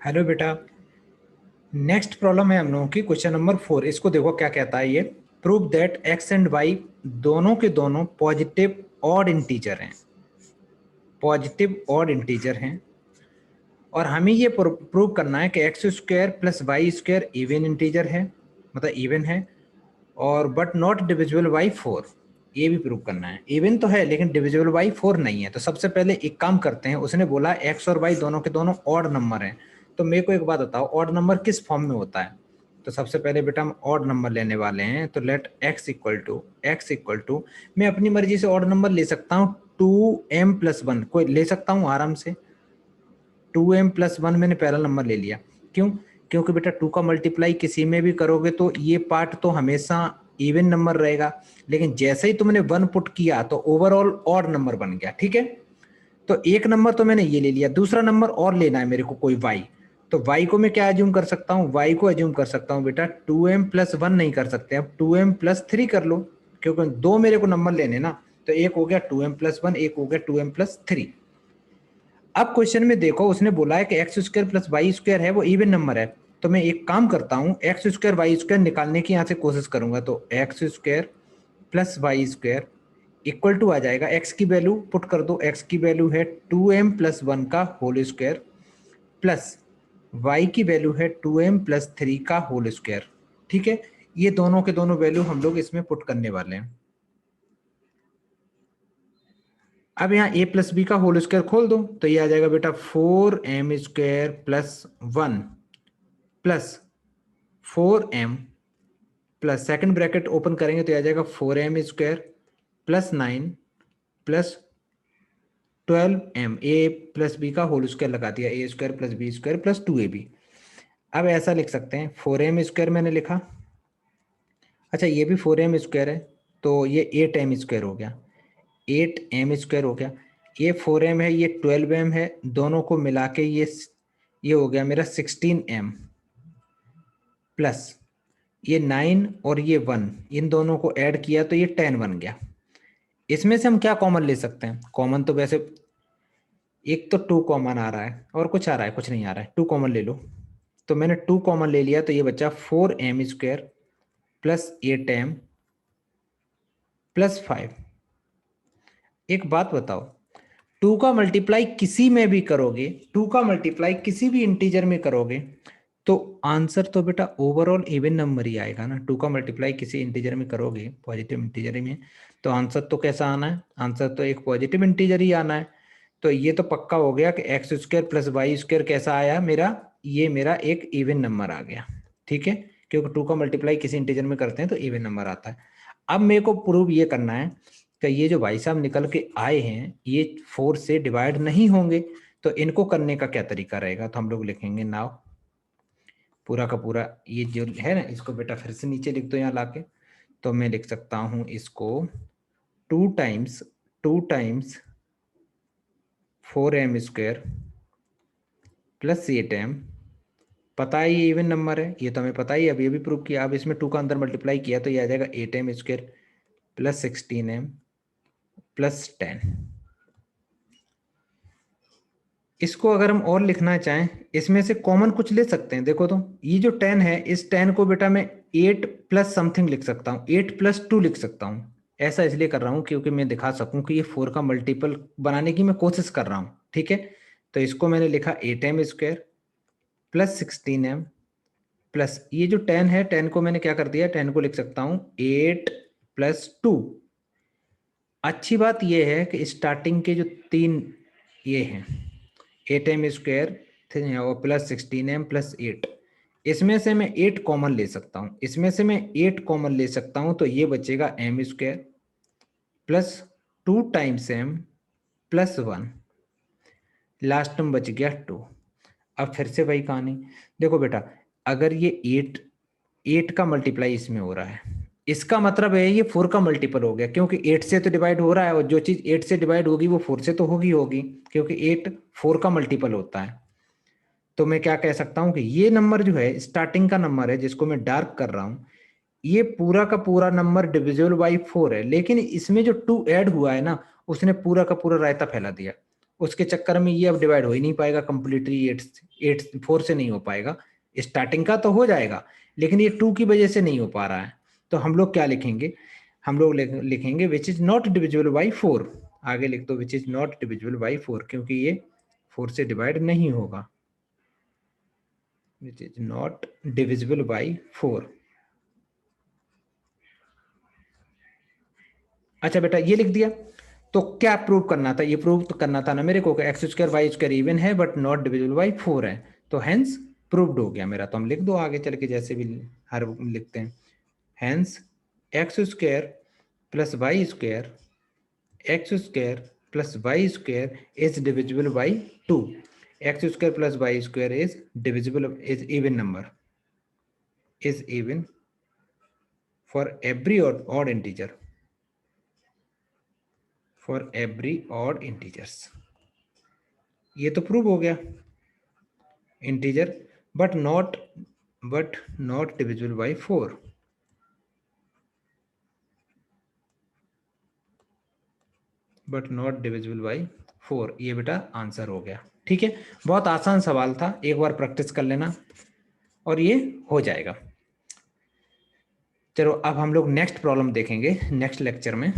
Hello बेटा। Next problem है हम लोगों की क्वेश्चन नंबर 4। इसको देखो क्या कहता है ये। Prove that X and Y दोनों के दोनों पॉजिटिव ऑड इंटीजर हैं। पॉजिटिव ऑड इंटीजर हैं और हमें ये प्रूव करना है कि X square plus Y square even integer है, मतलब इवन है, और बट नॉट डिविजिबल बाई 4। ये भी प्रूव करना है। इवन तो है लेकिन डिविजिबल बाई 4 नहीं है। तो सबसे पहले एक काम करते हैं। उसने बोला एक्स और वाई दोनों के दोनों ऑड नंबर हैं। तो मेरे को एक बात बताओ, ऑड नंबर किस फॉर्म में होता है। तो सबसे पहले बेटा हम ऑड नंबर लेने वाले हैं। तो लेट एक्स इक्वल टू मैं अपनी मर्जी से ऑड नंबर ले सकता हूँ। 2m+1 कोई ले सकता हूँ आराम से। 2m+1 मैंने पहला नंबर ले लिया। क्यों? क्योंकि बेटा 2 का मल्टीप्लाई किसी में भी करोगे तो ये पार्ट तो हमेशा इवन नंबर रहेगा, लेकिन जैसे ही तुमने 1 पुट किया तो ओवरऑल ऑड नंबर बन गया। ठीक है, तो एक नंबर तो मैंने ये ले लिया। दूसरा नंबर और लेना है मेरे को, कोई y। तो y को मैं क्या एज्यूम कर सकता हूँ? y को एज्यूम कर सकता हूँ बेटा 2m+1 नहीं कर सकते, अब 2m+3 कर लो, क्योंकि दो मेरे को नंबर लेने ना। तो एक हो गया 2m+1, एक हो गया 2m+3। अब क्वेश्चन में देखो, उसने बोला है कि X square plus Y square है वो इवन नंबर है। तो मैं एक काम करता हूँ, एक्स स्क्वायर वाई स्क्वायर निकालने की यहाँ से कोशिश करूंगा। तो X square plus Y square equal to आ जाएगा, एक्स की वैल्यू पुट कर दो। एक्स की वैल्यू है 2m+1 का होल स्क्वायर प्लस वाई की वैल्यू है 2m+3 का होल स्क्वायर। ठीक है, ये दोनों के दोनों वैल्यू हम लोग इसमें पुट करने वाले हैं। अब यहाँ a प्लस बी का होल स्क्वायर खोल दो तो ये आ जाएगा बेटा 4m² + 1 plus 4m plus second bracket open करेंगे तो आ जाएगा 4m² + 9 plus 12m। a plus B का होल स्क्वायर लगा दिया, a² + b² + 2ab। अब ऐसा लिख सकते हैं, 4m² मैंने लिखा। अच्छा, ये भी 4m² है तो ये 8m² हो गया। 8m² हो गया। ये 4m है, ये 12m है, दोनों को मिला के ये हो गया मेरा 16m प्लस ये 9 और ये 1, इन दोनों को ऐड किया तो ये 10 बन गया। इसमें से हम क्या कॉमन ले सकते हैं? कॉमन तो वैसे एक तो 2 कॉमन आ रहा है और कुछ आ रहा है, कुछ नहीं आ रहा है। 2 कॉमन ले लो। तो मैंने 2 कॉमन ले लिया तो ये बचा 4m² प्लस 8m प्लस 5। एक बात बताओ, 2 का मल्टीप्लाई किसी में भी करोगे, 2 का मल्टीप्लाई किसी भी इंटीजर में करोगे तो आंसर तो बेटा ओवरऑल इवन नंबर ही आएगा ना। 2 का मल्टीप्लाई किसी इंटीजर में करोगे, पॉजिटिव इंटीजर में, तो आंसर तो कैसा आना है? आंसर तो एक पॉजिटिव इंटीजर ही आना है। तो ये तो पक्का हो गया कि x² प्लस y² कैसा आया मेरा? ये मेरा एक इवन नंबर आ गया। ठीक है, क्योंकि 2 का मल्टीप्लाई किसी इंटीजर में करते हैं तो इवन नंबर आता है। अब मेरे को प्रूव ये करना है कि ये जो भाई साहब निकल के आए हैं ये 4 से डिवाइड नहीं होंगे। तो इनको करने का क्या तरीका रहेगा? तो हम लोग लिखेंगे नाउ पूरा का पूरा ये जो है ना, इसको बेटा फिर से नीचे लिख दो यहाँ लाके। तो मैं लिख सकता हूँ इसको 2 टाइम्स 4m² प्लस 8m। पता है ये इवन नंबर है, ये तो हमें पता ही है, अब ये भी प्रूव किया। अब इसमें 2 का अंदर मल्टीप्लाई किया तो ये आ जाएगा 8m² प्लस 16m प्लस 10। इसको अगर हम और लिखना चाहें, इसमें से कॉमन कुछ ले सकते हैं। देखो तो ये जो 10 है, इस 10 को बेटा मैं 8 प्लस समथिंग लिख सकता हूँ, 8+2 लिख सकता हूँ। ऐसा इसलिए कर रहा हूँ क्योंकि मैं दिखा सकूं कि ये 4 का मल्टीपल बनाने की मैं कोशिश कर रहा हूँ। ठीक है, तो इसको मैंने लिखा 8m² प्लस 16m प्लस ये जो 10 है, 10 को मैंने क्या कर दिया, 10 को लिख सकता हूँ 8+2। अच्छी बात यह है कि स्टार्टिंग के जो 3 ये हैं 8m² और प्लस 16m प्लस 8, इसमें से मैं 8 कॉमन ले सकता हूँ। इसमें से मैं 8 कॉमन ले सकता हूँ तो ये बचेगा m² plus 2 times m plus 1, last में बच गया 2। अब फिर से वही कहानी। देखो बेटा, अगर ये 8 का मल्टीप्लाई इसमें हो रहा है, इसका मतलब है ये 4 का मल्टीपल हो गया, क्योंकि 8 से तो डिवाइड हो रहा है और जो चीज 8 से डिवाइड होगी वो 4 से तो होगी, क्योंकि 8 4 का मल्टीपल होता है। तो मैं क्या कह सकता हूं कि ये नंबर जो है स्टार्टिंग का नंबर है जिसको मैं डार्क कर रहा हूं, ये पूरा का पूरा नंबर डिविजिबल बाई 4 है। लेकिन इसमें जो 2 ऐड हुआ है ना, उसने पूरा का पूरा रायता फैला दिया। उसके चक्कर में ये अब डिवाइड हो ही नहीं पाएगा कंप्लीटली, 4 से नहीं हो पाएगा। स्टार्टिंग का तो हो जाएगा, लेकिन ये 2 की वजह से नहीं हो पा रहा है। तो हम लोग क्या लिखेंगे, हम लोग लिखेंगे which is not divisible by 4। आगे लिख दो which is not divisible by 4, क्योंकि ये 4 से डिवाइड नहीं होगा। Which is not divisible by 4। अच्छा बेटा ये लिख दिया, तो क्या प्रूव करना था, ये प्रूव तो करना था ना मेरे को, X square Y square even है बट नॉट डिविजिबल बाई 4 है, तो हेंस प्रूव्ड हो गया मेरा। तो हम लिख दो आगे चल के जैसे भी हर लिखते हैं, hence X square plus Y square, X square plus Y square is divisible by 2। X square plus Y square is divisible, is even number, is even for every odd integer, for every odd integers। ये तो prove हो गया, integer but not divisible by 4। But not divisible by 4, ये बेटा answer हो गया। ठीक है, बहुत आसान सवाल था, एक बार प्रैक्टिस कर लेना और ये हो जाएगा। चलो अब हम लोग नेक्स्ट प्रॉब्लम देखेंगे नेक्स्ट लेक्चर में।